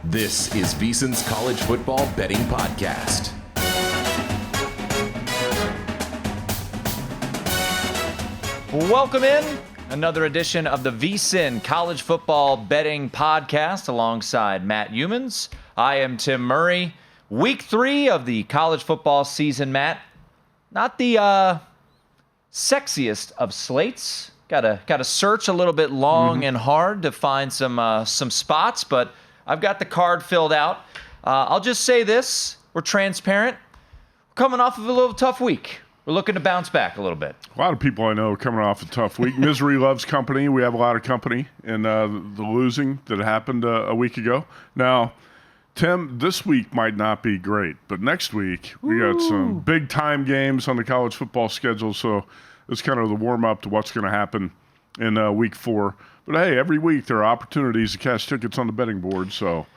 This is VSiN's College Football Betting Podcast. Welcome in. Another edition of the VSiN College Football Betting Podcast alongside Matt Youmans. I am Tim Murray. Week 3 of the college football season, Matt. Not the sexiest of slates. Got to search a little bit long and hard to find some spots, but I've got the card filled out. I'll just say this. We're transparent. We're coming off of a little tough week. We're looking to bounce back a little bit. A lot of people I know are coming off a tough week. Misery loves company. We have a lot of company in the losing that happened a week ago. Now, Tim, this week might not be great, but next week we got some big-time games on the college football schedule, so it's kind of the warm-up to what's going to happen in week 4. But, hey, every week there are opportunities to cash tickets on the betting board, so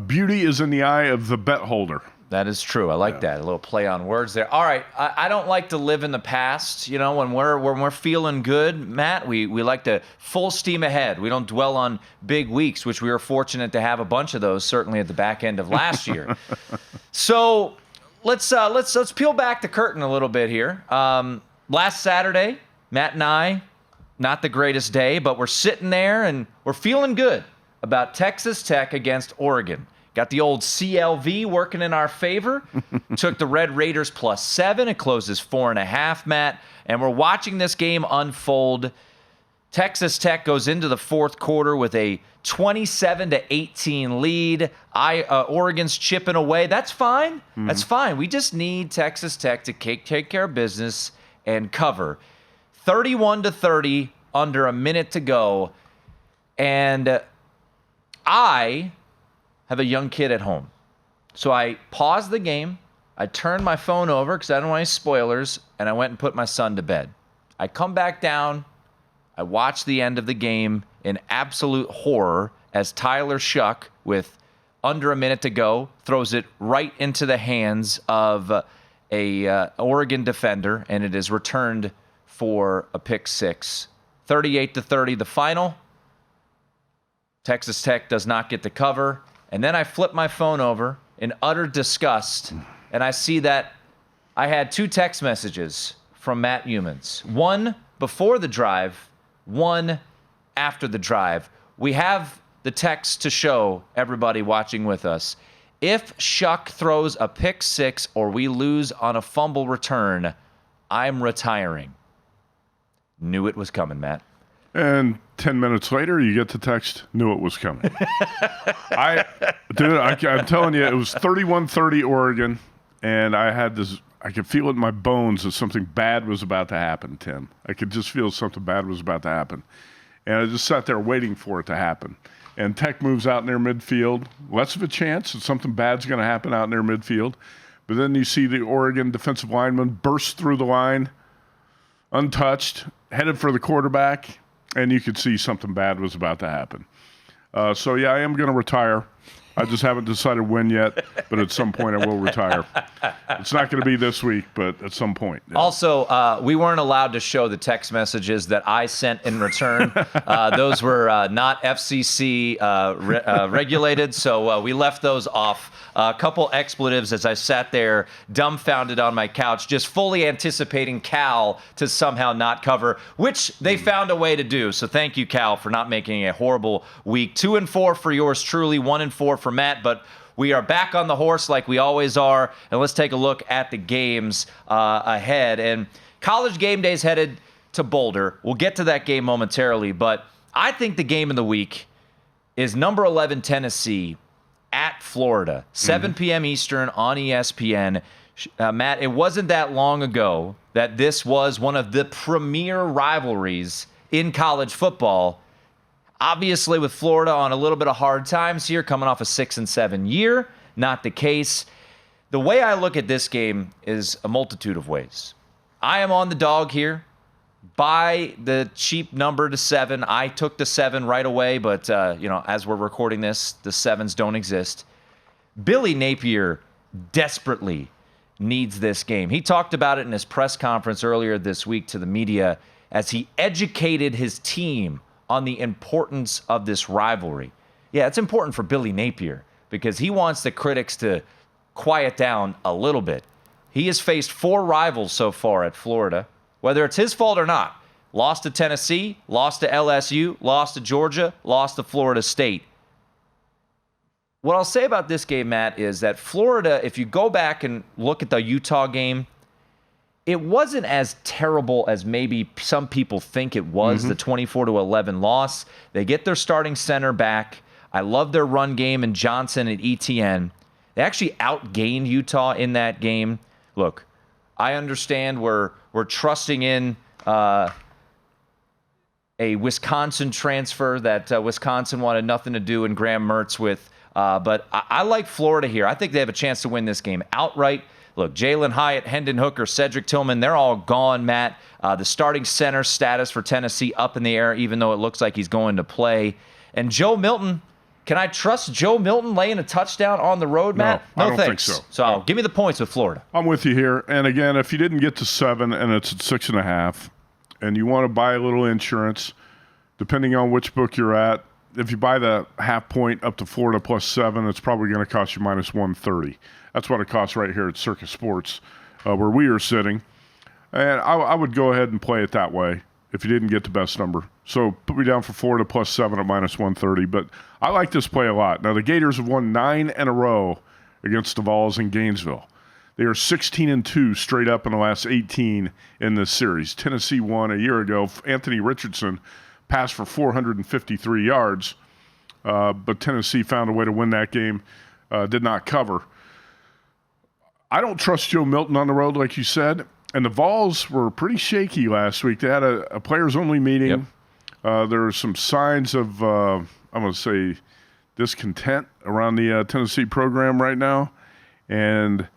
beauty is in the eye of the bet holder. That is true. I like that. A little play on words there. All right. I don't like to live in the past. You know, when we're feeling good, Matt, we like to full steam ahead. We don't dwell on big weeks, which we were fortunate to have a bunch of those, certainly at the back end of last year. So let's peel back the curtain a little bit here. Last Saturday, Matt and I, not the greatest day, but we're sitting there and we're feeling good about Texas Tech against Oregon. Got the old CLV working in our favor. Took the Red Raiders +7. It closes 4.5, Matt. And we're watching this game unfold. Texas Tech goes into the fourth quarter with a 27-18 lead. Oregon's chipping away. That's fine. That's fine. We just need Texas Tech to take care of business and cover. 31-30, under a minute to go. And I have a young kid at home. So I paused the game, I turned my phone over because I don't want any spoilers, and I went and put my son to bed. I come back down, I watch the end of the game in absolute horror as Tyler Shuck, with under a minute to go, throws it right into the hands of a Oregon defender, and it is returned for a pick 6. 38-30 the final. Texas Tech does not get the cover. And then I flip my phone over in utter disgust, and I see that I had 2 text messages from Matt Youmans. One before the drive, one after the drive. We have the text to show everybody watching with us. If Shuck throws a pick 6 or we lose on a fumble return, I'm retiring. Knew it was coming, Matt. And 10 minutes later, you get the text, knew it was coming. I'm telling you, it was 31-30 Oregon, and I could feel it in my bones that something bad was about to happen, Tim. I could just feel something bad was about to happen. And I just sat there waiting for it to happen. And Tech moves out in their midfield. Less of a chance that something bad's going to happen out in their midfield. But then you see the Oregon defensive lineman burst through the line, untouched, headed for the quarterback, and you could see something bad was about to happen. So, yeah, I am going to retire. I just haven't decided when yet, but at some point I will retire. It's not going to be this week, but at some point. Yeah. Also, we weren't allowed to show the text messages that I sent in return. Those were not FCC regulated, so we left those off. A couple expletives as I sat there dumbfounded on my couch, just fully anticipating Cal to somehow not cover, which they found a way to do. So thank you, Cal, for not making a horrible week. 2-4 for yours truly, 1-4 for Matt, but we are back on the horse like we always are, and let's take a look at the games ahead. And College Game Day is headed to Boulder. We'll get to that game momentarily, but I think the game of the week is number 11 Tennessee at Florida, 7 p.m. Eastern on ESPN. Matt, it wasn't that long ago that this was one of the premier rivalries in college football. Obviously, with Florida on a little bit of hard times here, coming off a 6-7 year, not the case. The way I look at this game is a multitude of ways. I am on the dog here. Buy the cheap number to 7. I took the 7 right away, but as we're recording this, the 7s don't exist. Billy Napier desperately needs this game. He talked about it in his press conference earlier this week to the media as he educated his team on the importance of this rivalry. Yeah, it's important for Billy Napier, because he wants the critics to quiet down a little bit. He has faced 4 rivals so far at Florida, whether it's his fault or not. Lost to Tennessee, lost to LSU, lost to Georgia, lost to Florida State. What I'll say about this game, Matt, is that Florida, if you go back and look at the Utah game, it wasn't as terrible as maybe some people think it was, the 24-11 loss. They get their starting center back. I love their run game and Johnson and ETN. They actually outgained Utah in that game. Look, I understand we're trusting in a Wisconsin transfer that Wisconsin wanted nothing to do in Graham Mertz with. But I like Florida here. I think they have a chance to win this game outright. Look, Jalen Hyatt, Hendon Hooker, Cedric Tillman, they're all gone, Matt. The starting center status for Tennessee up in the air, even though it looks like he's going to play. And Joe Milton, can I trust Joe Milton laying a touchdown on the road, Matt? No, I don't thanks. think so. So give me the points with Florida. I'm with you here. And again, if you didn't get to 7 and it's at 6.5, and you want to buy a little insurance, depending on which book you're at, if you buy the half point up to Florida plus 7, it's probably going to cost you minus 130. That's what it costs right here at Circus Sports, where we are sitting. And I would go ahead and play it that way if you didn't get the best number. So put me down for Florida plus 7 at minus 130. But I like this play a lot. Now, the Gators have won 9 in a row against the Vols in Gainesville. They are 16-2 straight up in the last 18 in this series. Tennessee won a year ago. Anthony Richardson passed for 453 yards, but Tennessee found a way to win that game, did not cover. I don't trust Joe Milton on the road, like you said, and the Vols were pretty shaky last week. They had a players-only meeting. Yep. There are some signs of, I'm going to say, discontent around the Tennessee program right now, and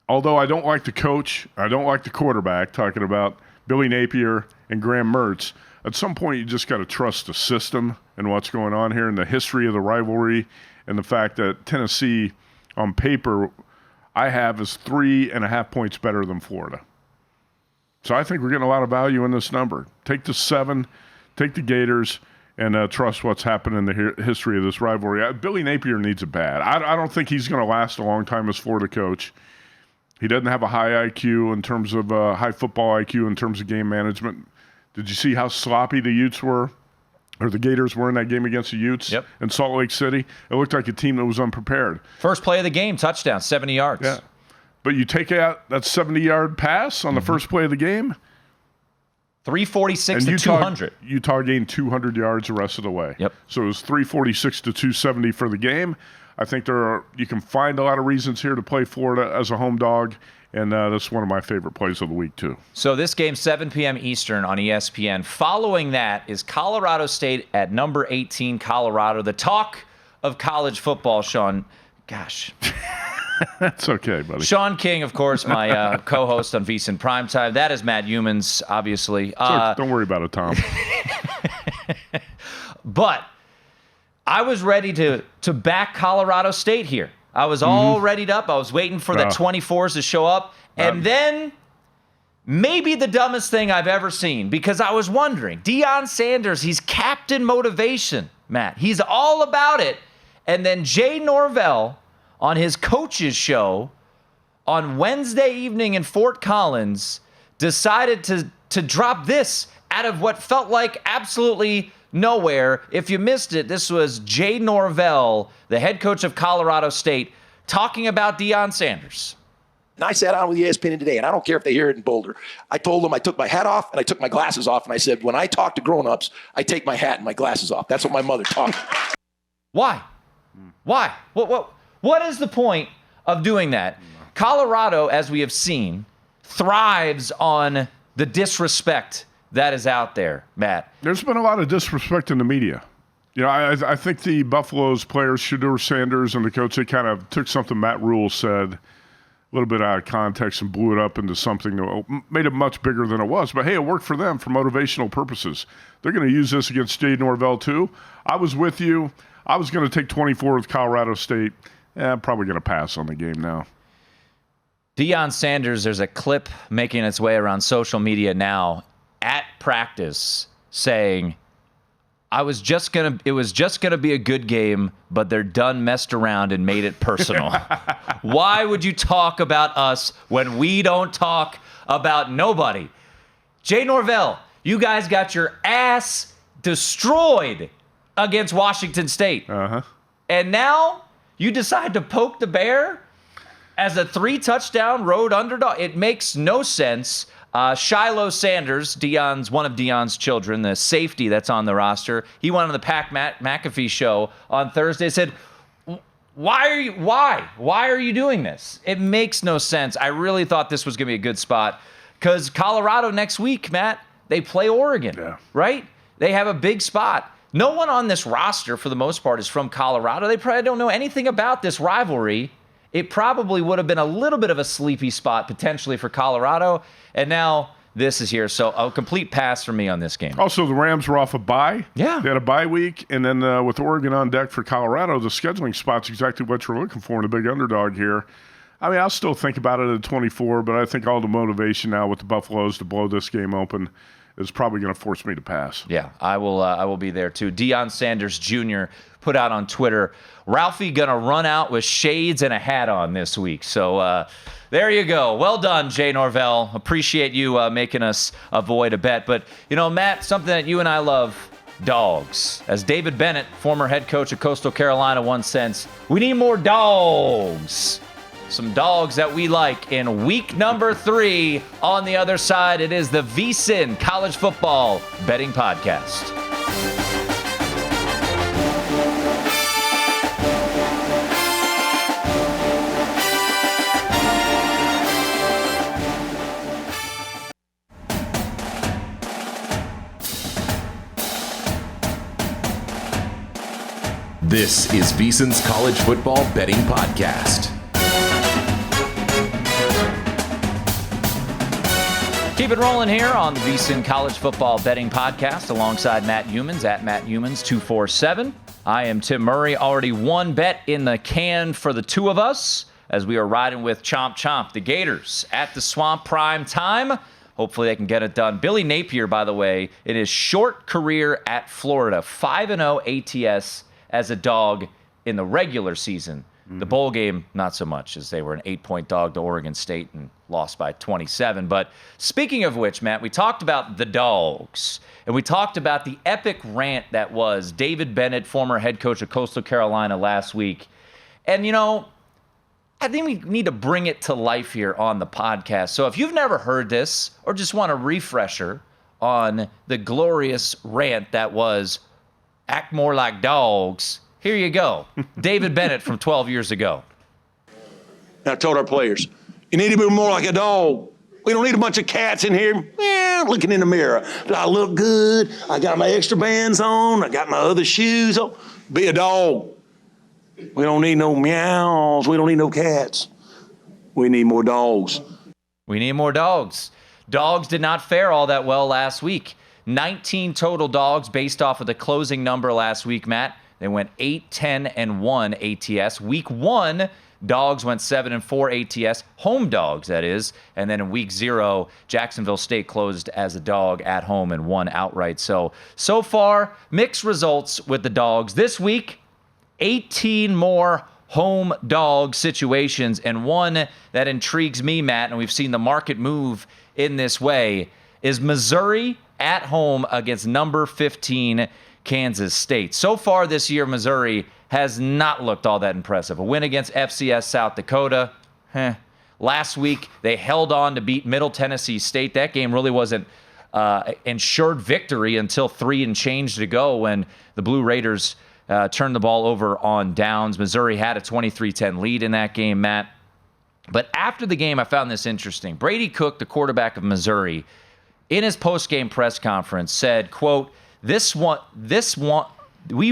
although I don't like the coach, I don't like the quarterback, talking about Billy Napier and Graham Mertz, at some point you just got to trust the system and what's going on here and the history of the rivalry and the fact that Tennessee, on paper, I have is 3.5 points better than Florida. So I think we're getting a lot of value in this number. Take the 7, take the Gators, and trust what's happened in the history of this rivalry. Billy Napier needs it bad. I don't think he's going to last a long time as Florida coach. He doesn't have a high IQ in terms of high football IQ in terms of game management. Did you see how sloppy the Utes were, or the Gators were in that game against the Utes in Salt Lake City? It looked like a team that was unprepared. First play of the game, touchdown, 70 yards. Yeah. But you take out that 70-yard pass on the first play of the game. 346 to 200. Utah gained 200 yards the rest of the way. Yep. So it was 346 to 270 for the game. I think you can find a lot of reasons here to play Florida as a home dog, and that's one of my favorite plays of the week, too. So this game, 7 p.m. Eastern on ESPN. Following that is Colorado State at number 18, Colorado. The talk of college football, Sean. Gosh. That's okay, buddy. Sean King, of course, my co-host on VSiN Primetime. That is Matt Youmans, obviously. Don't worry about it, Tom. But I was ready to back Colorado State here. I was all readied up. I was waiting for the 24s to show up. And then maybe the dumbest thing I've ever seen, because I was wondering, Deion Sanders, he's captain motivation, Matt. He's all about it. And then Jay Norvell on his coach's show on Wednesday evening in Fort Collins decided to drop this out of what felt like absolutely nowhere. If you missed it, this was Jay Norvell, the head coach of Colorado State, talking about Deion Sanders. And I sat down with ESPN today, and I don't care if they hear it in Boulder. I told them I took my hat off and I took my glasses off, and I said, when I talk to grown-ups, I take my hat and my glasses off. That's what my mother taught me. Why? Why? What is the point of doing that? Colorado, as we have seen, thrives on the disrespect that is out there, Matt. There's been a lot of disrespect in the media. You know, I think the Buffalo's players, Shedeur Sanders and the coach, they kind of took something Matt Rule said a little bit out of context and blew it up into something that made it much bigger than it was. But, hey, it worked for them for motivational purposes. They're going to use this against Jay Norvell, too. I was with you. I was going to take 24 with Colorado State. I'm probably going to pass on the game now. Deion Sanders, there's a clip making its way around social media now at practice saying, It was just gonna be a good game, but they're done messed around and made it personal. Why would you talk about us when we don't talk about nobody? Jay Norvell, you guys got your ass destroyed against Washington State. And now you decide to poke the bear as a 3-touchdown road underdog. It makes no sense. Shiloh Sanders, one of Deion's children, the safety that's on the roster, he went on the Pat McAfee show on Thursday, said, why are you doing this? It makes no sense. I really thought this was going to be a good spot because Colorado next week, Matt, they play Oregon, right? They have a big spot. No one on this roster, for the most part, is from Colorado. They probably don't know anything about this rivalry. It probably would have been a little bit of a sleepy spot potentially for Colorado. And now this is here. So a complete pass for me on this game. Also, the Rams were off a bye. Yeah. They had a bye week. And then with Oregon on deck for Colorado, the scheduling spot's exactly what you're looking for in a big underdog here. I mean, I'll still think about it at 24, but I think all the motivation now with the Buffaloes to blow this game open is probably going to force me to pass. Yeah, I will be there too. Deion Sanders Jr. put out on Twitter, Ralphie going to run out with shades and a hat on this week. So there you go. Well done, Jay Norvell. Appreciate you making us avoid a bet. But, Matt, something that you and I love, dogs. As David Bennett, former head coach of Coastal Carolina, once said, we need more dogs. Some dogs that we like in week number 3. On the other side, it is the VSiN College Football Betting Podcast. This is VSiN's College Football Betting Podcast. Keep it rolling here on the VSiN College Football Betting Podcast alongside Matt Youmans at Matt Youmans 247. I am Tim Murray. Already one bet in the can for the two of us as we are riding with Chomp Chomp, the Gators, at the Swamp prime time. Hopefully they can get it done. Billy Napier, by the way, in his short career at Florida, 5-0 ATS as a dog in the regular season. The bowl game, not so much, as they were an 8-point dog to Oregon State and lost by 27. But speaking of which, Matt, we talked about the dogs, and we talked about the epic rant that was David Bennett, former head coach of Coastal Carolina, last week. And, I think we need to bring it to life here on the podcast. So if you've never heard this or just want a refresher on the glorious rant that was act more like dogs, here you go. David Bennett from 12 years ago. And I told our players, you need to be more like a dog. We don't need a bunch of cats in here looking in the mirror. Do I look good? I got my extra bands on. I got my other shoes on. Be a dog. We don't need no meows. We don't need no cats. We need more dogs. We need more dogs. Dogs did not fare all that well last week. 19 total dogs based off of the closing number last week, Matt. They went 8-10-1 ATS. Week 1, dogs went 7-4 ATS. Home dogs, that is. And then in week 0, Jacksonville State closed as a dog at home and won outright. So far, mixed results with the dogs. This week, 18 more home dog situations. And one that intrigues me, Matt, and we've seen the market move in this way, is Missouri at home against number 15 Kansas State. So far this year, Missouri has not looked all that impressive. A win against FCS South Dakota. Last week, they held on to beat Middle Tennessee State. That game really wasn't ensured victory until 3 and change to go when the Blue Raiders turned the ball over on downs. Missouri had a 23-10 lead in that game, Matt. But after the game, I found this interesting. Brady Cook, the quarterback of Missouri, in his post-game press conference said, quote, we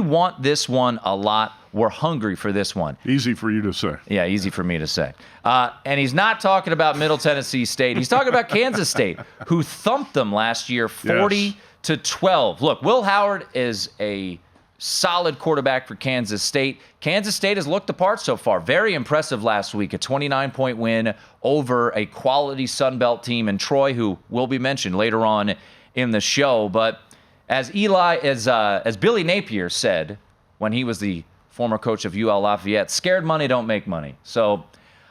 want this one a lot. We're hungry for this one. Easy for you to say. Yeah, easy for me to say. And he's not talking about Middle Tennessee State. He's talking about Kansas State, who thumped them last year 40-12. Look, Will Howard is a solid quarterback for Kansas State. Kansas State has looked the part so far. Very impressive last week. A 29-point win over a quality Sun Belt team in Troy, who will be mentioned later on in the show. But As Billy Napier said when he was the former coach of UL Lafayette, scared money don't make money. So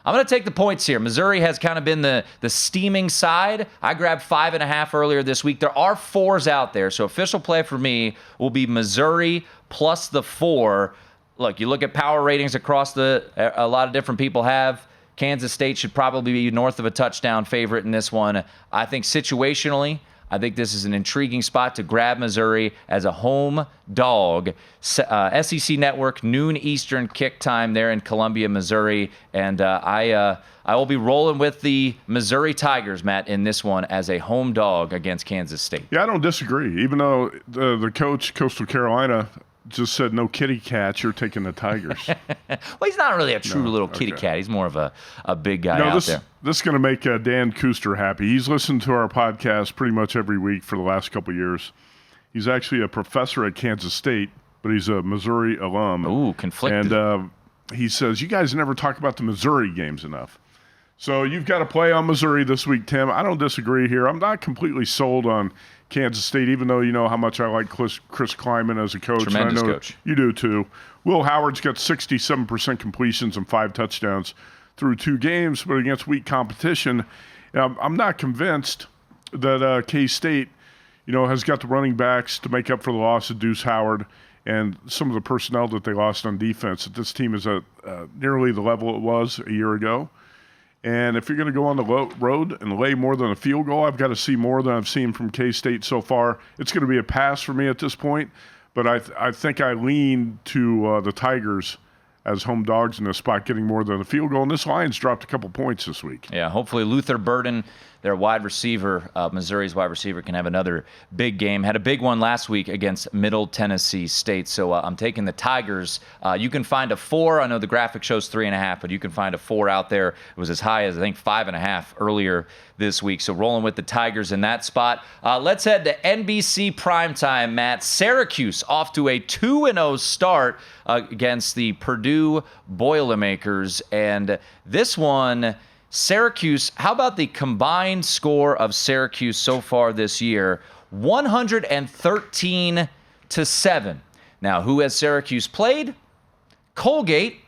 I'm going to take the points here. Missouri has kind of been the steaming side. I grabbed 5.5 earlier this week. There are 4s out there, so official play for me will be Missouri plus the 4. Look, you look at power ratings across a lot of different people have. Kansas State should probably be north of a touchdown favorite in this one. I think situationally, I think this is an intriguing spot to grab Missouri as a home dog. SEC Network, noon Eastern kick time there in Columbia, Missouri. And I will be rolling with the Missouri Tigers, Matt, in this one as a home dog against Kansas State. Yeah, I don't disagree. Even though the coach, Coastal Carolina, just said no kitty cats, you're taking the Tigers. Well, he's not really a true little kitty cat. He's more of a big guy out there. This is going to make Dan Kuster happy. He's listened to our podcast pretty much every week for the last couple of years. He's actually a professor at Kansas State, but he's a Missouri alum. Ooh, conflicted. And he says, you guys never talk about the Missouri games enough. So you've got to play on Missouri this week, Tim. I don't disagree here. I'm not completely sold on Kansas State, even though you know how much I like Chris Kleiman as a coach. Tremendous and I know coach. You do too. Will Howard's got 67% completions and 5 touchdowns through 2 games, but against weak competition, I'm not convinced that K-State, has got the running backs to make up for the loss of Deuce Howard and some of the personnel that they lost on defense. That this team is at nearly the level it was a year ago. And if you're going to go on the road and lay more than a field goal, I've got to see more than I've seen from K-State so far. It's going to be a pass for me at this point, but I think I lean to the Tigers as home dogs in this spot, getting more than a field goal. And this line's dropped a couple points this week. Yeah, hopefully Luther Burden, their wide receiver, Missouri's wide receiver, can have another big game. Had a big one last week against Middle Tennessee State. So I'm taking the Tigers. You can find a 4. I know the graphic shows 3.5, but you can find a 4 out there. It was as high as, I think, 5.5 earlier this week. So rolling with the Tigers in that spot. Let's head to NBC primetime, Matt. Syracuse off to a 2-0 start against the Purdue Boilermakers. And this one, Syracuse, how about the combined score of Syracuse so far this year? 113-7. Now, who has Syracuse played? Colgate,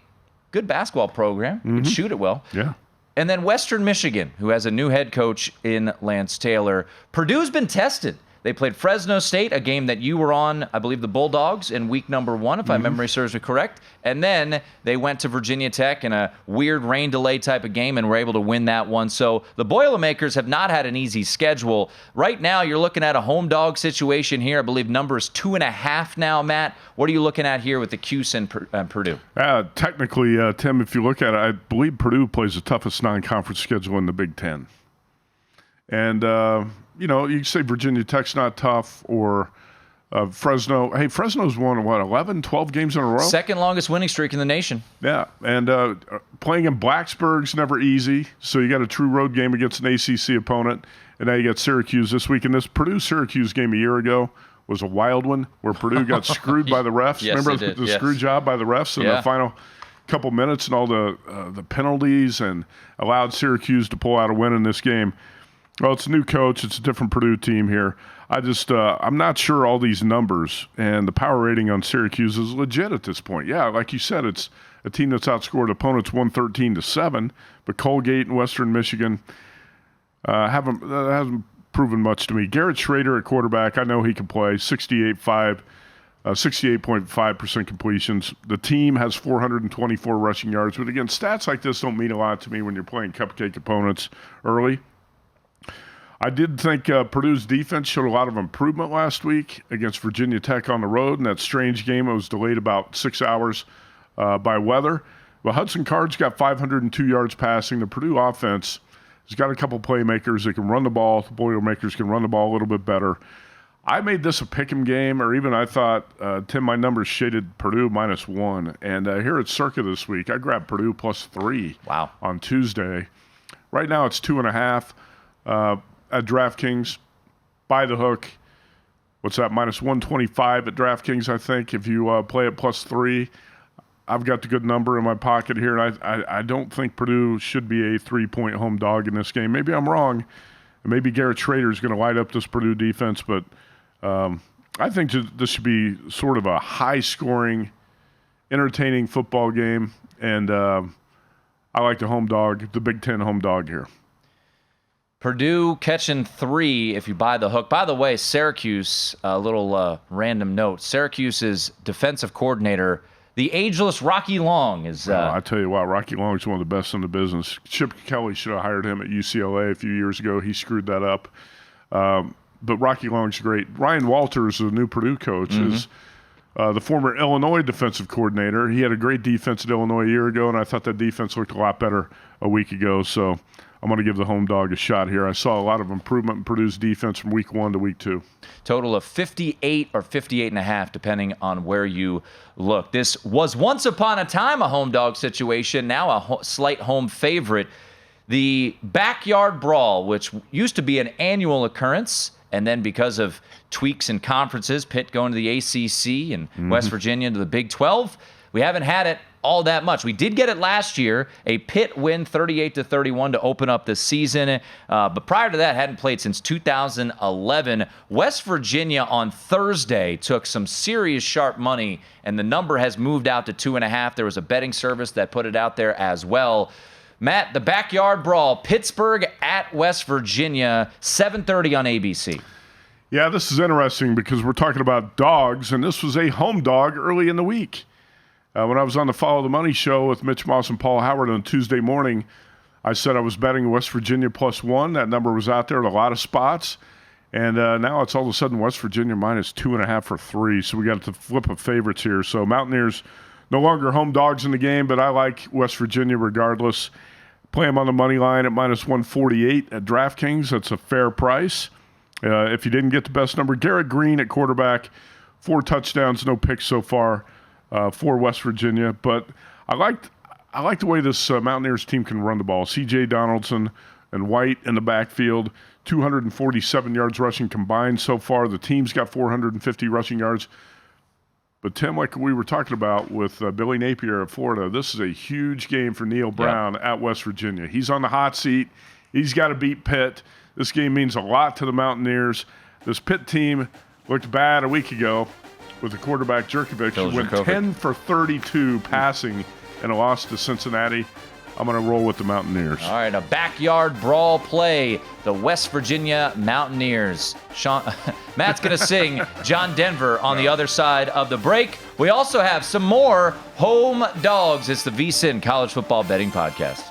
good basketball program, can shoot it well. Yeah. And then Western Michigan, who has a new head coach in Lance Taylor. Purdue's been tested. They played Fresno State, a game that you were on, I believe, the Bulldogs in week number 1, if my memory serves me correct. And then they went to Virginia Tech in a weird rain delay type of game and were able to win that one. So the Boilermakers have not had an easy schedule. Right now, you're looking at a home dog situation here. I believe number is 2.5 now, Matt. What are you looking at here with the Cuse and Purdue? Technically, Tim, if you look at it, I believe Purdue plays the toughest non-conference schedule in the Big Ten. And, you can say Virginia Tech's not tough or Fresno. Hey, Fresno's won, 11, 12 games in a row? Second longest winning streak in the nation. Yeah, and playing in Blacksburg's never easy, so you got a true road game against an ACC opponent, and now you got Syracuse this week. And this Purdue-Syracuse game a year ago was a wild one where Purdue got screwed by the refs. Yes, remember the screw job by the refs in the final couple minutes and all the penalties, and allowed Syracuse to pull out a win in this game. Well, it's a new coach. It's a different Purdue team here. I'm not sure all these numbers and the power rating on Syracuse is legit at this point. Yeah, like you said, it's a team that's outscored opponents 113-7, but Colgate and Western Michigan hasn't proven much to me. Garrett Schrader at quarterback, I know he can play, 68.5% completions. The team has 424 rushing yards, but again, stats like this don't mean a lot to me when you're playing cupcake opponents early. I did think Purdue's defense showed a lot of improvement last week against Virginia Tech on the road in that strange game. It was delayed about 6 hours by weather. But Hudson Card's got 502 yards passing. The Purdue offense has got a couple playmakers that can run the ball. The Boilermakers can run the ball a little bit better. I made this a pick'em game, or even I thought, Tim, my numbers shaded Purdue -1. And here at Circa this week, I grabbed Purdue +3 on Tuesday. Right now it's 2.5. At DraftKings, by the hook. What's that? -125 at DraftKings, I think. If you play it +3, I've got the good number in my pocket here, and I don't think Purdue should be a 3-point home dog in this game. Maybe I'm wrong, and maybe Garrett Schrader is going to light up this Purdue defense, but I think this should be sort of a high-scoring, entertaining football game, and I like the home dog, the Big Ten home dog here. Purdue catching 3 if you buy the hook. By the way, Syracuse, a little random note, Syracuse's defensive coordinator, the ageless Rocky Long, is... I tell you what, Rocky Long is one of the best in the business. Chip Kelly should have hired him at UCLA a few years ago. He screwed that up. But Rocky Long's great. Ryan Walters, the new Purdue coach, is the former Illinois defensive coordinator. He had a great defense at Illinois a year ago, and I thought that defense looked a lot better a week ago. So I'm going to give the home dog a shot here. I saw a lot of improvement in Purdue's defense from week 1 to week 2. Total of 58 or 58.5, depending on where you look. This was once upon a time a home dog situation, now a slight home favorite. The Backyard Brawl, which used to be an annual occurrence, and then because of tweaks in conferences, Pitt going to the ACC and West Virginia to the Big 12, we haven't had it all that much. We did get it last year, a Pitt win 38-31 to open up the season. But prior to that, hadn't played since 2011. West Virginia on Thursday took some serious sharp money, and the number has moved out to 2.5. There was a betting service that put it out there as well. Matt, the Backyard Brawl, Pittsburgh at West Virginia, 7:30 on ABC. Yeah, this is interesting because we're talking about dogs, and this was a home dog early in the week. When I was on the Follow the Money show with Mitch Moss and Paul Howard on Tuesday morning, I said I was betting West Virginia +1. That number was out there at a lot of spots. And now it's all of a sudden West Virginia -2.5 for 3. So we got to flip of favorites here. So Mountaineers no longer home dogs in the game, but I like West Virginia regardless. Play them on the money line at -148 at DraftKings. That's a fair price. If you didn't get the best number, Garrett Green at quarterback, 4 touchdowns, no picks so far for West Virginia. But I like the way this Mountaineers team can run the ball. C.J. Donaldson and White in the backfield, 247 yards rushing combined so far. The team's got 450 rushing yards. But, Tim, like we were talking about with Billy Napier at Florida, this is a huge game for Neil Brown at West Virginia. He's on the hot seat. He's got to beat Pitt. This game means a lot to the Mountaineers. This Pitt team looked bad a week ago with the quarterback Jerkovic, who went 10 for 32 passing in a loss to Cincinnati. I'm going to roll with the Mountaineers. All right, a Backyard Brawl play. The West Virginia Mountaineers. Matt's going to sing John Denver on the other side of the break. We also have some more home dogs. It's the VSiN College Football Betting Podcast.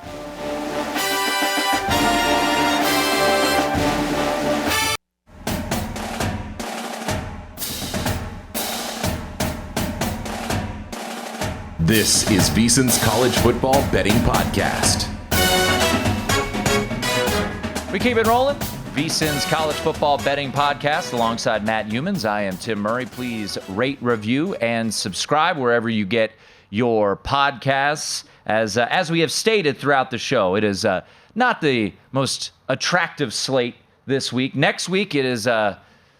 This is VSiN's College Football Betting Podcast. We keep it rolling. VSiN's College Football Betting Podcast alongside Matt Youmans. I am Tim Murray. Please rate, review, and subscribe wherever you get your podcasts. As we have stated throughout the show, it is not the most attractive slate this week. Next week, it is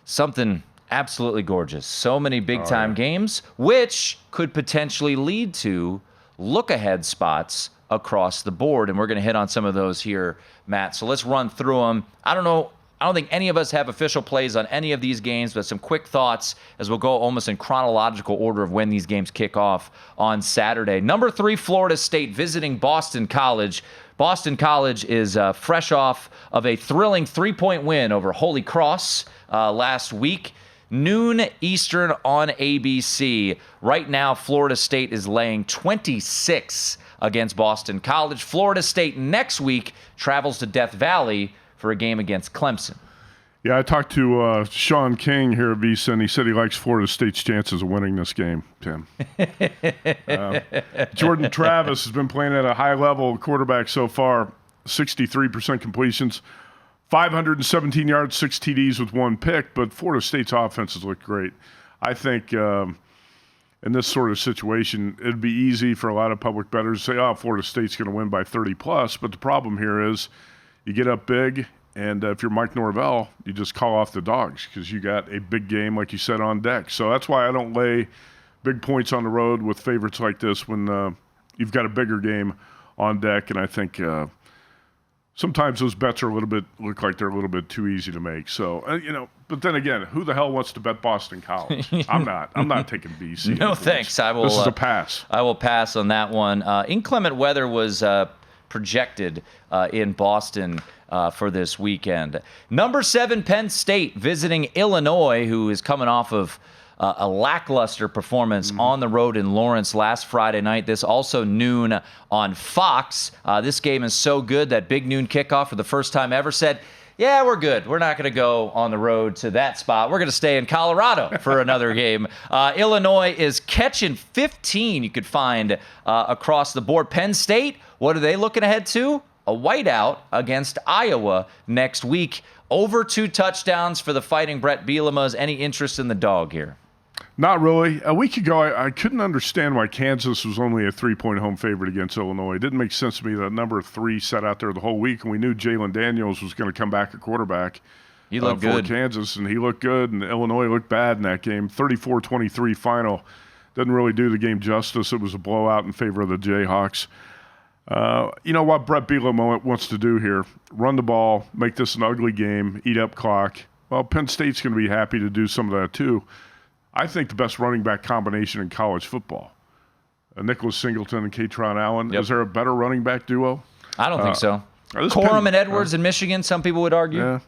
something absolutely gorgeous. So many big-time games, which could potentially lead to look-ahead spots across the board, and we're going to hit on some of those here, Matt. So let's run through them. I don't think any of us have official plays on any of these games, but some quick thoughts as we'll go almost in chronological order of when these games kick off on Saturday. Number 3, Florida State visiting Boston College. Boston College is fresh off of a thrilling 3-point win over Holy Cross last week. Noon Eastern on ABC. Right now, Florida State is laying 26 against Boston College. Florida State next week travels to Death Valley for a game against Clemson. Yeah, I talked to Sean King here at VSiN. He said he likes Florida State's chances of winning this game, Tim. Jordan Travis has been playing at a high level quarterback so far, 63% completions. 517 yards, 6 TDs with 1 pick, but Florida State's offenses look great. I think in this sort of situation, it'd be easy for a lot of public bettors to say, Florida State's going to win by 30+, but the problem here is you get up big, and if you're Mike Norvell, you just call off the dogs because you got a big game, like you said, on deck. So that's why I don't lay big points on the road with favorites like this when you've got a bigger game on deck, and I think sometimes those bets are look like they're a little bit too easy to make. So, but then again, who the hell wants to bet Boston College? I'm not taking BC. No, thanks. This is a pass. I will pass on that one. Inclement weather was projected in Boston for this weekend. Number 7, Penn State visiting Illinois, who is coming off of a lackluster performance on the road in Lawrence last Friday night. This also noon on Fox. This game is so good that big noon kickoff for the first time ever said, yeah, we're good. We're not going to go on the road to that spot. We're going to stay in Colorado for another game. Illinois is catching 15 you could find across the board. Penn State, what are they looking ahead to? A whiteout against Iowa next week. Over 2 touchdowns for the Fighting Brett Bielemas. Any interest in the dog here? Not really. A week ago, I couldn't understand why Kansas was only a 3-point home favorite against Illinois. It didn't make sense to me that number 3 sat out there the whole week, and we knew Jalen Daniels was going to come back at quarterback. He looked for good. Kansas, and he looked good, and Illinois looked bad in that game. 34-23 final. Doesn't really do the game justice. It was a blowout in favor of the Jayhawks. You know what Brett Bielema wants to do here? Run the ball, make this an ugly game, eat up clock. Well, Penn State's going to be happy to do some of that too. I think the best running back combination in college football. Nicholas Singleton and Katron Allen. Yep. Is there a better running back duo? I don't think so. This Corum and Edwards in Michigan, some people would argue. Yeah.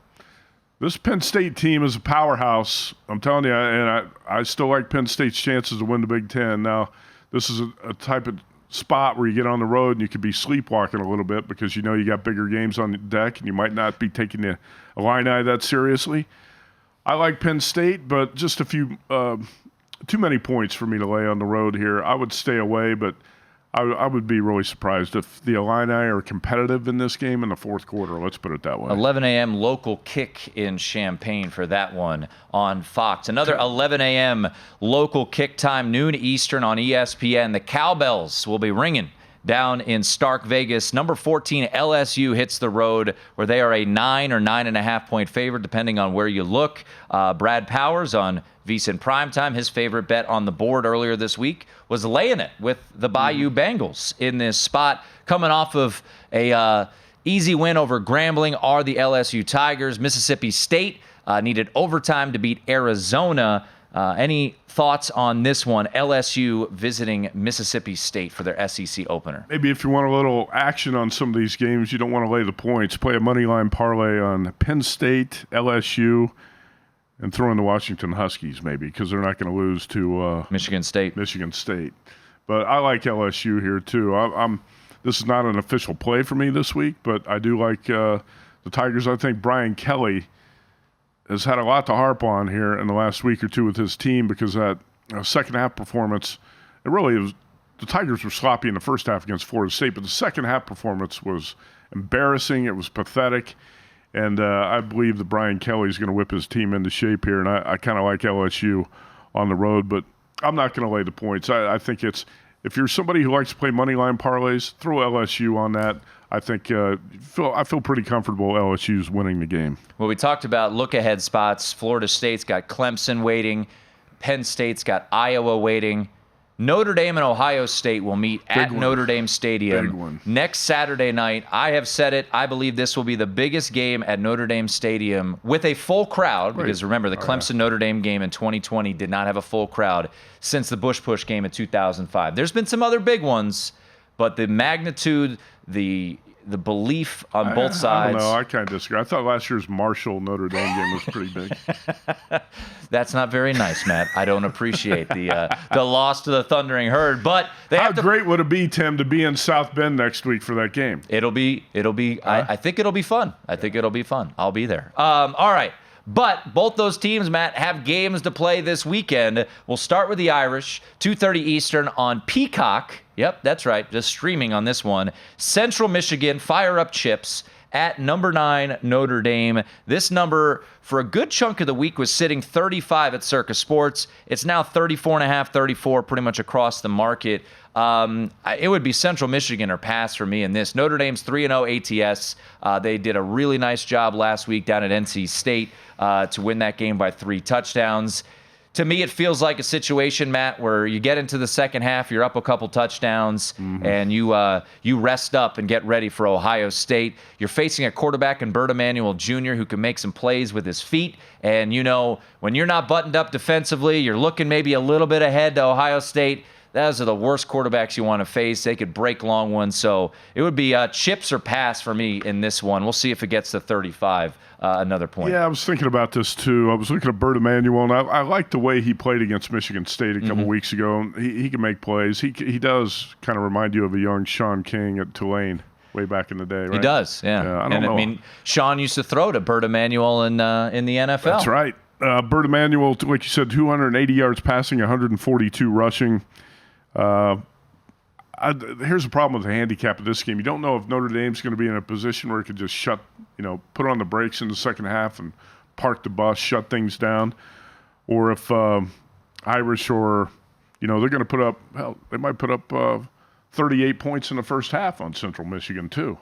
This Penn State team is a powerhouse. I'm telling you, and I still like Penn State's chances to win the Big Ten. Now, this is a type of spot where you get on the road and you could be sleepwalking a little bit because you know you got bigger games on the deck and you might not be taking the Illini that seriously. I like Penn State, but just a few too many points for me to lay on the road here. I would stay away, but I would be really surprised if the Illini are competitive in this game in the fourth quarter. Let's put it that way. 11 a.m. local kick in Champaign for that one on Fox. Another 11 a.m. local kick time, noon Eastern on ESPN. The cowbells will be ringing down in Stark Vegas. Number 14, LSU hits the road where they are a 9 or 9.5 point favorite, depending on where you look. Brad Powers on VSiN Primetime, his favorite bet on the board earlier this week was laying it with the Bayou Bengals in this spot. Coming off of a easy win over Grambling are the LSU Tigers. Mississippi State needed overtime to beat Arizona. Any thoughts on this one? LSU visiting Mississippi State for their SEC opener. Maybe if you want a little action on some of these games, you don't want to lay the points. Play a money line parlay on Penn State, LSU, and throw in the Washington Huskies maybe because they're not going to lose to Michigan State. But I like LSU here too. This is not an official play for me this week, but I do like the Tigers. I think Brian Kelly has had a lot to harp on here in the last week or two with his team because that second half performance, it really was, the Tigers were sloppy in the first half against Florida State, but the second half performance was embarrassing. It was pathetic. And I believe that Brian Kelly is going to whip his team into shape here. And I kind of like LSU on the road, but I'm not going to lay the points. I think it's, if you're somebody who likes to play money line parlays, throw LSU on that. I think I feel pretty comfortable LSU's winning the game. Well, we talked about look-ahead spots. Florida State's got Clemson waiting. Penn State's got Iowa waiting. Notre Dame and Ohio State will meet at Notre Dame Stadium next Saturday night. I have said it. I believe this will be the biggest game at Notre Dame Stadium with a full crowd because remember, the Clemson-Notre Dame game in 2020 did not have a full crowd since the Bush Push game in 2005. There's been some other big ones, but the magnitude, the belief on both sides. I don't know. I kind of disagree. I thought last year's Marshall Notre Dame game was pretty big. That's not very nice, Matt. I don't appreciate the loss to the Thundering Herd, but they How great would it be, Tim, to be in South Bend next week for that game? It'll be. I think it'll be fun. I think it'll be fun. I'll be there. All right. But both those teams, Matt, have games to play this weekend. We'll start with the Irish, 2:30 Eastern on Peacock. Yep, that's right. Just streaming on this one. Central Michigan, fire up chips at number 9 Notre Dame. This number for a good chunk of the week was sitting 35 at Circa Sports. It's now 34.5, 34, pretty much across the market. It would be Central Michigan or pass for me in this. Notre Dame's 3-0 ATS. They did a really nice job last week down at NC State to win that game by 3 touchdowns. to me, it feels like a situation, Matt, where you get into the second half, you're up a couple touchdowns, and you rest up and get ready for Ohio State. You're facing a quarterback in Bert Emanuel Jr. who can make some plays with his feet. And, when you're not buttoned up defensively, you're looking maybe a little bit ahead to Ohio State. Those are the worst quarterbacks you want to face. They could break long ones. So it would be chips or pass for me in this one. We'll see if it gets to 35, another point. Yeah, I was thinking about this too. I was looking at Bert Emanuel, and I liked the way he played against Michigan State a couple weeks ago. He can make plays. He does kind of remind you of a young Sean King at Tulane way back in the day, right? He does, yeah. I don't know. I mean, Sean used to throw to Bert Emanuel in the NFL. That's right. Bert Emanuel, like you said, 280 yards passing, 142 rushing. Here's the problem with the handicap of this game. You don't know if Notre Dame's going to be in a position where it could just put on the brakes in the second half and park the bus, shut things down, or if Irish or, they're going to put up, they might put up 38 points in the first half on Central Michigan too.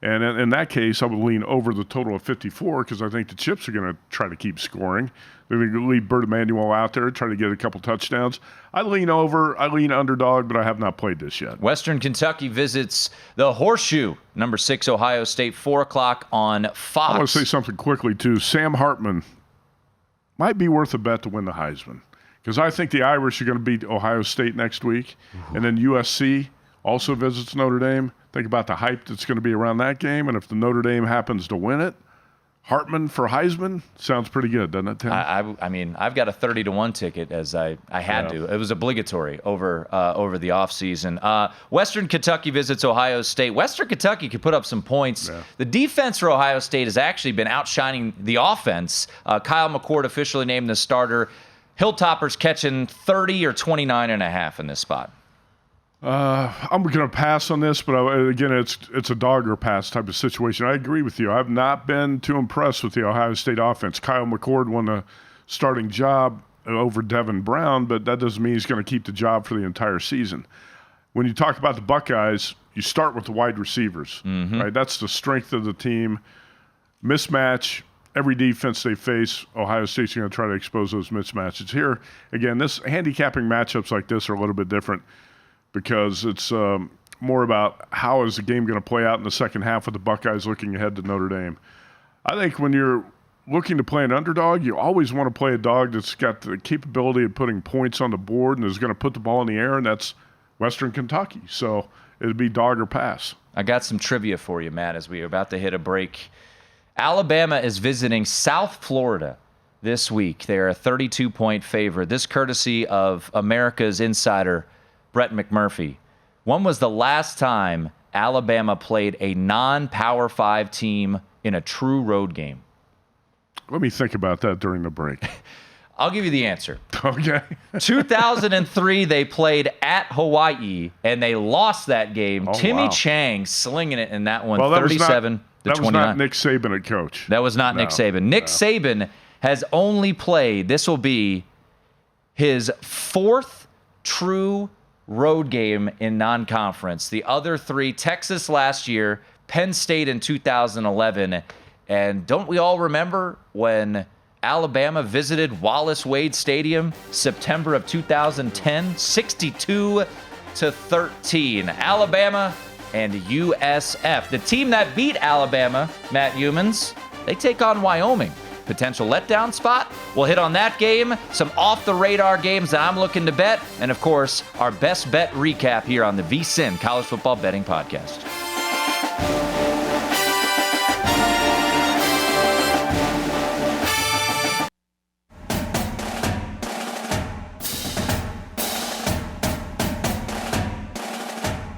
And in that case, I would lean over the total of 54 because I think the Chips are going to try to keep scoring. They're going to leave Bert Emanuel out there, try to get a couple touchdowns. I lean over, I lean underdog, but I have not played this yet. Western Kentucky visits the Horseshoe, number 6 Ohio State, 4 o'clock on Fox. I want to say something quickly, too. Sam Hartman might be worth a bet to win the Heisman because I think the Irish are going to beat Ohio State next week, and then USC also visits Notre Dame. Think about the hype that's going to be around that game, and if the Notre Dame happens to win it, Hartman for Heisman sounds pretty good, doesn't it, Tim? I mean, I've got a 30-1 ticket as I had to. It was obligatory over the offseason. Western Kentucky visits Ohio State. Western Kentucky could put up some points. Yeah. The defense for Ohio State has actually been outshining the offense. Kyle McCord officially named the starter. Hilltoppers catching 30 or 29.5 in this spot. I'm going to pass on this, but again, it's a dog or pass type of situation. I agree with you. I've not been too impressed with the Ohio State offense. Kyle McCord won the starting job over Devin Brown, but that doesn't mean he's going to keep the job for the entire season. When you talk about the Buckeyes, you start with the wide receivers, right? That's the strength of the team. Mismatch. Every defense they face, Ohio State's going to try to expose those mismatches. Here, again, this handicapping matchups like this are a little bit different, because it's more about how is the game going to play out in the second half with the Buckeyes looking ahead to Notre Dame. I think when you're looking to play an underdog, you always want to play a dog that's got the capability of putting points on the board and is going to put the ball in the air, and that's Western Kentucky. So it'd be dog or pass. I got some trivia for you, Matt, as we are about to hit a break. Alabama is visiting South Florida this week. They are a 32-point favorite. This courtesy of America's insider, Brett McMurphy. When was the last time Alabama played a non-Power 5 team in a true road game? Let me think about that during the break. I'll give you the answer. Okay. 2003, they played at Hawaii, and they lost that game. Timmy Chang slinging it in that one, 37 to 29. That was not Nick Saban at coach. That was not Nick Saban. Nick Saban has only played, this will be his 4th true road game in non-conference. The other 3, Texas last year, Penn State in 2011. And don't we all remember when Alabama visited Wallace Wade Stadium, September of 2010, 62-13. Alabama and USF. The team that beat Alabama, Matt Youmans, they take on Wyoming. Potential letdown spot. We'll hit on that game, some off-the-radar games that I'm looking to bet, and, of course, our best bet recap here on the VSiN College Football Betting Podcast.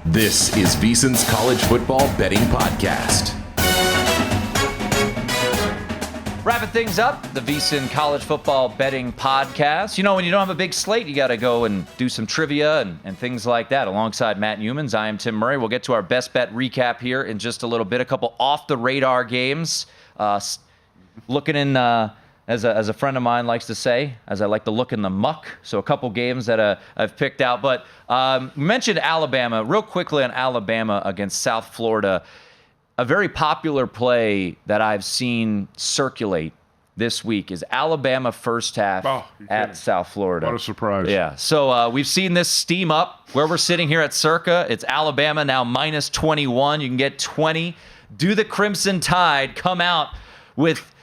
This is VSiN's College Football Betting Podcast. Wrapping things up, the VSiN College Football Betting Podcast. When you don't have a big slate, you got to go and do some trivia and things like that. Alongside Matt Youmans, I am Tim Murray. We'll get to our best bet recap here in just a little bit. A couple off-the-radar games. Looking in, as a friend of mine likes to say, as I like to look in the muck. So a couple games that I've picked out. But mentioned Alabama. Real quickly on Alabama against South Florida. A very popular play that I've seen circulate this week is Alabama first half at South Florida. What a surprise. Yeah. So we've seen this steam up where we're sitting here at Circa. It's Alabama now minus 21. You can get 20. Do the Crimson Tide come out with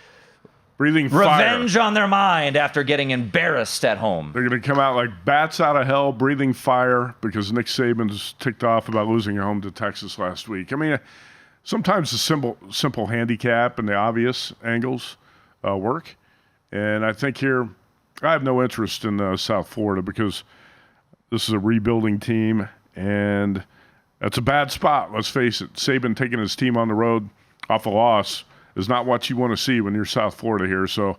breathing revenge fire on their mind after getting embarrassed at home? They're going to come out like bats out of hell, breathing fire, because Nick Saban's ticked off about losing at home to Texas last week. I mean, sometimes the simple handicap and the obvious angles work. And I think here, I have no interest in South Florida because this is a rebuilding team, and that's a bad spot. Let's face it. Saban taking his team on the road off a loss is not what you want to see when you're South Florida here. So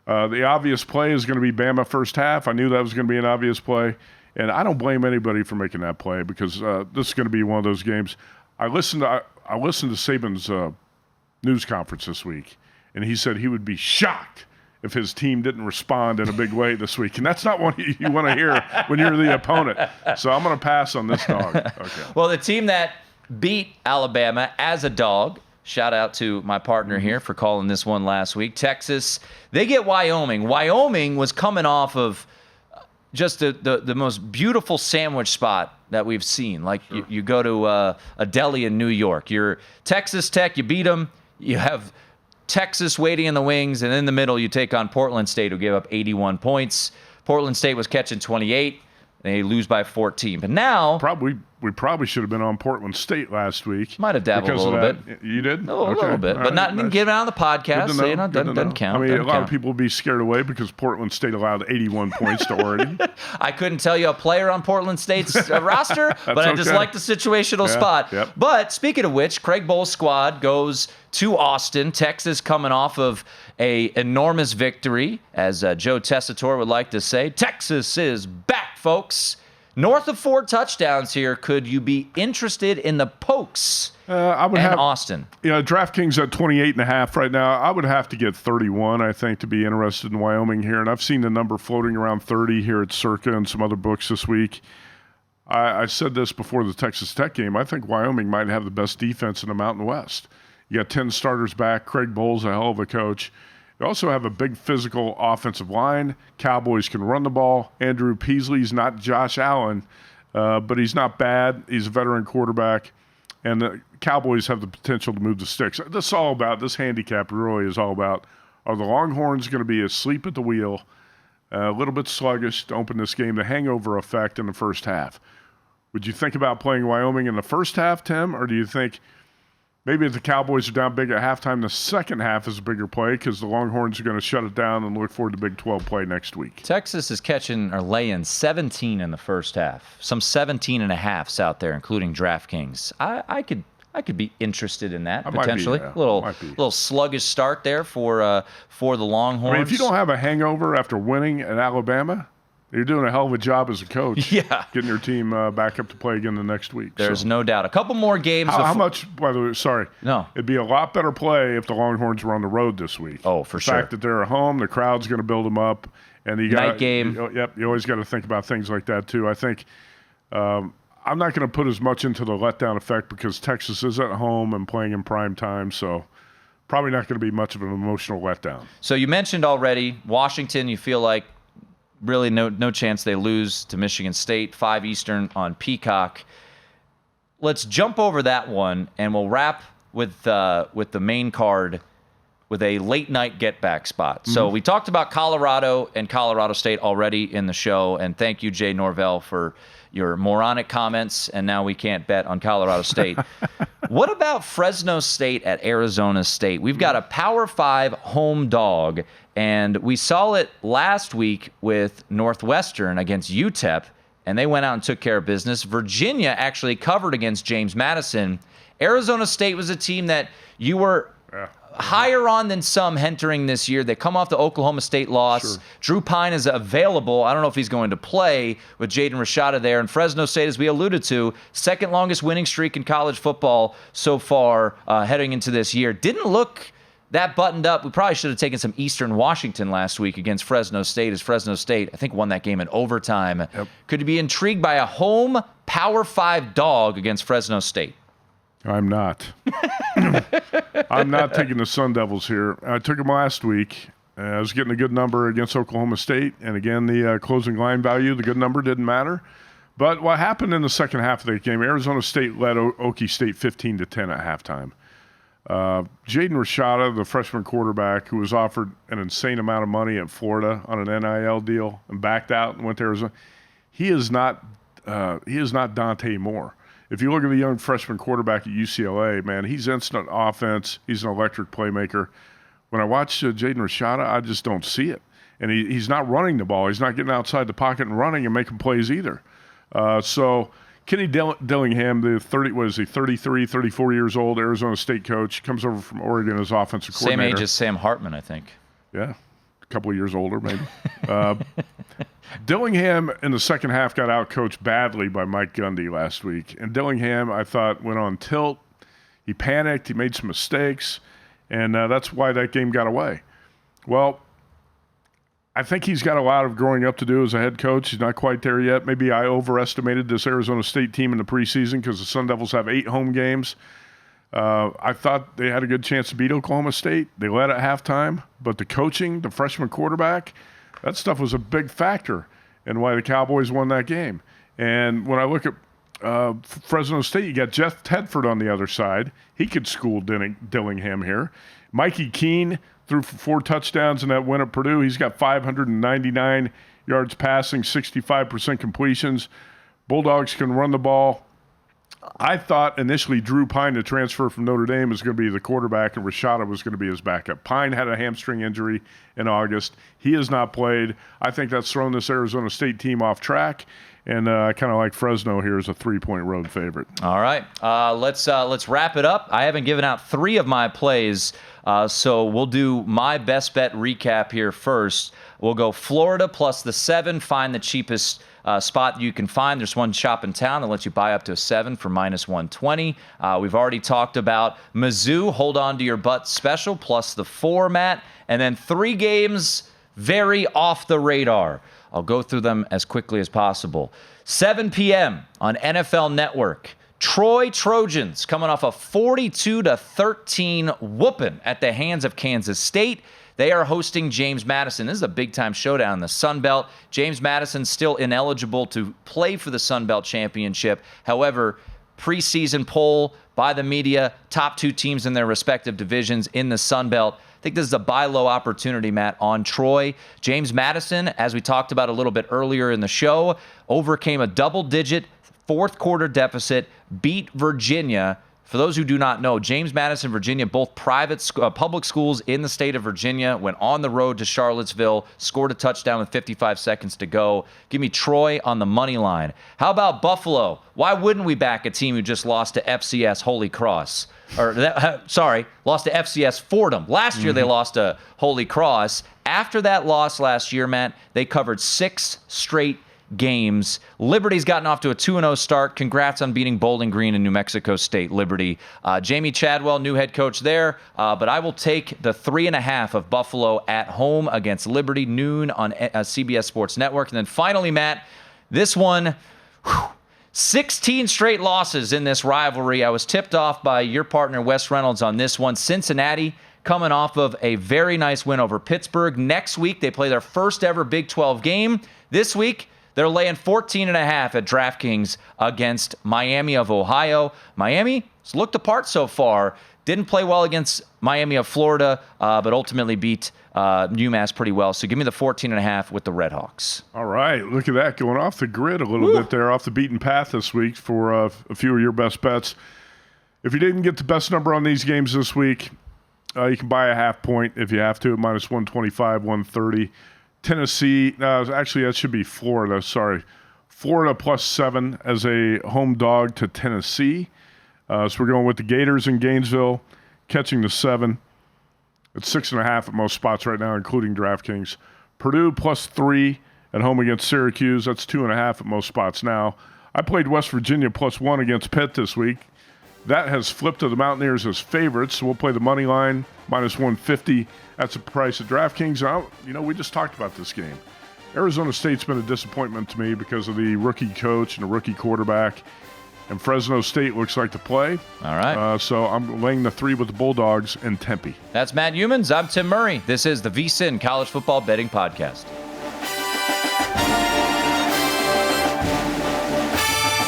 the obvious play is going to be Bama first half. I knew that was going to be an obvious play, and I don't blame anybody for making that play because this is going to be one of those games. I listened to Saban's news conference this week, and he said he would be shocked if his team didn't respond in a big way this week. And that's not what you want to hear when you're the opponent. So I'm going to pass on this dog. Okay. Well, the team that beat Alabama as a dog, shout out to my partner here for calling this one last week, Texas, they get Wyoming. Wyoming was coming off of just the most beautiful sandwich spot that we've seen. Like you go to a deli in New York. You're Texas Tech, you beat them. You have Texas waiting in the wings, and in the middle you take on Portland State, who gave up 81 points. Portland State was catching 28. They lose by 14. But now we probably should have been on Portland State last week. Might have dabbled a little bit. You did? A little bit, but not get it on the podcast. So, doesn't count. I mean, a lot of people would be scared away because Portland State allowed 81 points to Oregon. I couldn't tell you a player on Portland State's roster, but I just like the situational spot. Yep. But speaking of which, Craig Bohl's squad goes to Austin. Texas coming off of a enormous victory, as Joe Tessitore would like to say. Texas is back, folks. North of 4 touchdowns here. Could you be interested in the Pokes Austin? You know, DraftKings at 28.5 right now. I would have to get 31, I think, to be interested in Wyoming here. And I've seen the number floating around 30 here at Circa and some other books this week. I said this before the Texas Tech game. I think Wyoming might have the best defense in the Mountain West. You got 10 starters back. Craig Bohl's a hell of a coach. You also have a big physical offensive line. Cowboys can run the ball. Andrew Peasley's not Josh Allen, but he's not bad. He's a veteran quarterback. And the Cowboys have the potential to move the sticks. This handicap really is all about, are the Longhorns going to be asleep at the wheel, a little bit sluggish to open this game, the hangover effect in the first half? Would you think about playing Wyoming in the first half, Tim, or do you think maybe if the Cowboys are down big at halftime, the second half is a bigger play because the Longhorns are going to shut it down and look forward to Big 12 play next week? Texas is catching or laying 17 in the first half. Some 17.5s out there, including DraftKings. I could be interested in that potentially. A little sluggish start there for the Longhorns. I mean, if you don't have a hangover after winning at Alabama, you're doing a hell of a job as a coach. Yeah. Getting your team back up to play again the next week. There's no doubt. A couple more games. How much, by the way, sorry. No. It'd be a lot better play if the Longhorns were on the road this week. Oh, for sure. The fact that they're at home, the crowd's going to build them up. And you night game. You always got to think about things like that, too. I think I'm not going to put as much into the letdown effect because Texas is at home and playing in prime time, so probably not going to be much of an emotional letdown. So you mentioned already Washington, you feel like really no chance they lose to Michigan State, 5 Eastern on Peacock. Let's jump over that one, and we'll wrap with the main card with a late-night get-back spot. Mm-hmm. So we talked about Colorado and Colorado State already in the show, and thank you, Jay Norvell, for your moronic comments, and now we can't bet on Colorado State. What about Fresno State at Arizona State? We've got a Power 5 home dog, and we saw it last week with Northwestern against UTEP, and they went out and took care of business. Virginia actually covered against James Madison. Arizona State was a team that you were higher on than some entering this year. They come off the Oklahoma State loss. Sure. Drew Pine is available. I don't know if he's going to play with Jaden Rashada there. And Fresno State, as we alluded to, second longest winning streak in college football so far heading into this year. Didn't look that buttoned up. We probably should have taken some Eastern Washington last week against Fresno State, as Fresno State, I think, won that game in overtime. Yep. Could you be intrigued by a home Power 5 dog against Fresno State? I'm not. I'm not taking the Sun Devils here. I took them last week, I was getting a good number against Oklahoma State. And again, the closing line value, the good number didn't matter. But what happened in the second half of that game, Arizona State led Okie State 15-10 at halftime. Jaden Rashada, the freshman quarterback who was offered an insane amount of money at Florida on an NIL deal and backed out and went to Arizona, he is not Dante Moore. If you look at the young freshman quarterback at UCLA, man, he's instant offense. He's an electric playmaker. When I watch Jaden Rashada, I just don't see it. And he's not running the ball. He's not getting outside the pocket and running and making plays either. So Kenny Dillingham, the 33, 34 years old Arizona State coach, comes over from Oregon as offensive coordinator. Same age as Sam Hartman, I think. Yeah, a couple of years older maybe. Dillingham in the second half got outcoached badly by Mike Gundy last week. And Dillingham, I thought, went on tilt. He panicked. He made some mistakes. And that's why that game got away. Well, I think he's got a lot of growing up to do as a head coach. He's not quite there yet. Maybe I overestimated this Arizona State team in the preseason because the Sun Devils have 8 home games. I thought they had a good chance to beat Oklahoma State. They led at halftime. But the coaching, the freshman quarterback, that stuff was a big factor in why the Cowboys won that game. And when I look at Fresno State, you got Jeff Tedford on the other side. He could school Dillingham here. Mikey Keene threw for 4 touchdowns in that win at Purdue. He's got 599 yards passing, 65% completions. Bulldogs can run the ball. I thought initially Drew Pine, the transfer from Notre Dame, was going to be the quarterback and Rashada was going to be his backup. Pine had a hamstring injury in August. He has not played. I think that's thrown this Arizona State team off track. And I kind of like Fresno here as a 3-point road favorite. All right, let's wrap it up. I haven't given out 3 of my plays, so we'll do my best bet recap here first. We'll go Florida plus the 7. Find the cheapest spot you can find. There's one shop in town that lets you buy up to a 7 for minus 120. We've already talked about Mizzou, hold on to your butt special, plus the 4, Matt. And then 3 games very off the radar. I'll go through them as quickly as possible. 7 p.m. on NFL Network. Troy Trojans coming off a 42-13 whooping at the hands of Kansas State. They are hosting James Madison. This is a big-time showdown in the Sun Belt. James Madison still ineligible to play for the Sun Belt Championship. However, preseason poll by the media, top 2 teams in their respective divisions in the Sun Belt. I think this is a buy low opportunity, Matt, on Troy. James Madison, as we talked about a little bit earlier in the show, overcame a double-digit fourth-quarter deficit, beat Virginia. For those who do not know, James Madison, Virginia, both public schools in the state of Virginia, went on the road to Charlottesville, scored a touchdown with 55 seconds to go. Give me Troy on the money line. How about Buffalo? Why wouldn't we back a team who just lost to FCS Holy Cross? Lost to FCS Fordham. Last year they lost to Holy Cross. After that loss last year, Matt, they covered 6 straight games. Liberty's gotten off to a 2-0 start. Congrats on beating Bowling Green and New Mexico State. Liberty. Jamie Chadwell, new head coach there. But I will take the 3.5 of Buffalo at home against Liberty, noon on CBS Sports Network. And then finally, Matt, this one, 16 straight losses in this rivalry. I was tipped off by your partner, Wes Reynolds, on this one. Cincinnati coming off of a very nice win over Pittsburgh. Next week, they play their first ever Big 12 game. This week, they're laying 14.5 at DraftKings against Miami of Ohio. Miami has looked apart so far. Didn't play well against Miami of Florida, but ultimately beat UMass pretty well. So give me the 14.5 with the Redhawks. All right. Look at that. Going off the grid a little bit there, off the beaten path this week for a few of your best bets. If you didn't get the best number on these games this week, you can buy a half point if you have to at minus 125, 130. Tennessee, actually that should be Florida, sorry. Florida plus 7 as a home dog to Tennessee. So we're going with the Gators in Gainesville, catching the 7. It's 6.5 at most spots right now, including DraftKings. Purdue plus 3 at home against Syracuse. That's 2.5 at most spots now. I played West Virginia plus 1 against Pitt this week. That has flipped to the Mountaineers as favorites, so we'll play the money line, minus 150. That's the price at DraftKings. We just talked about this game. Arizona State's been a disappointment to me because of the rookie coach and the rookie quarterback. and Fresno State looks like to play. All right. So I'm laying the 3 with the Bulldogs and Tempe. That's Matt Youmans. I'm Tim Murray. This is the VSiN College Football Betting Podcast.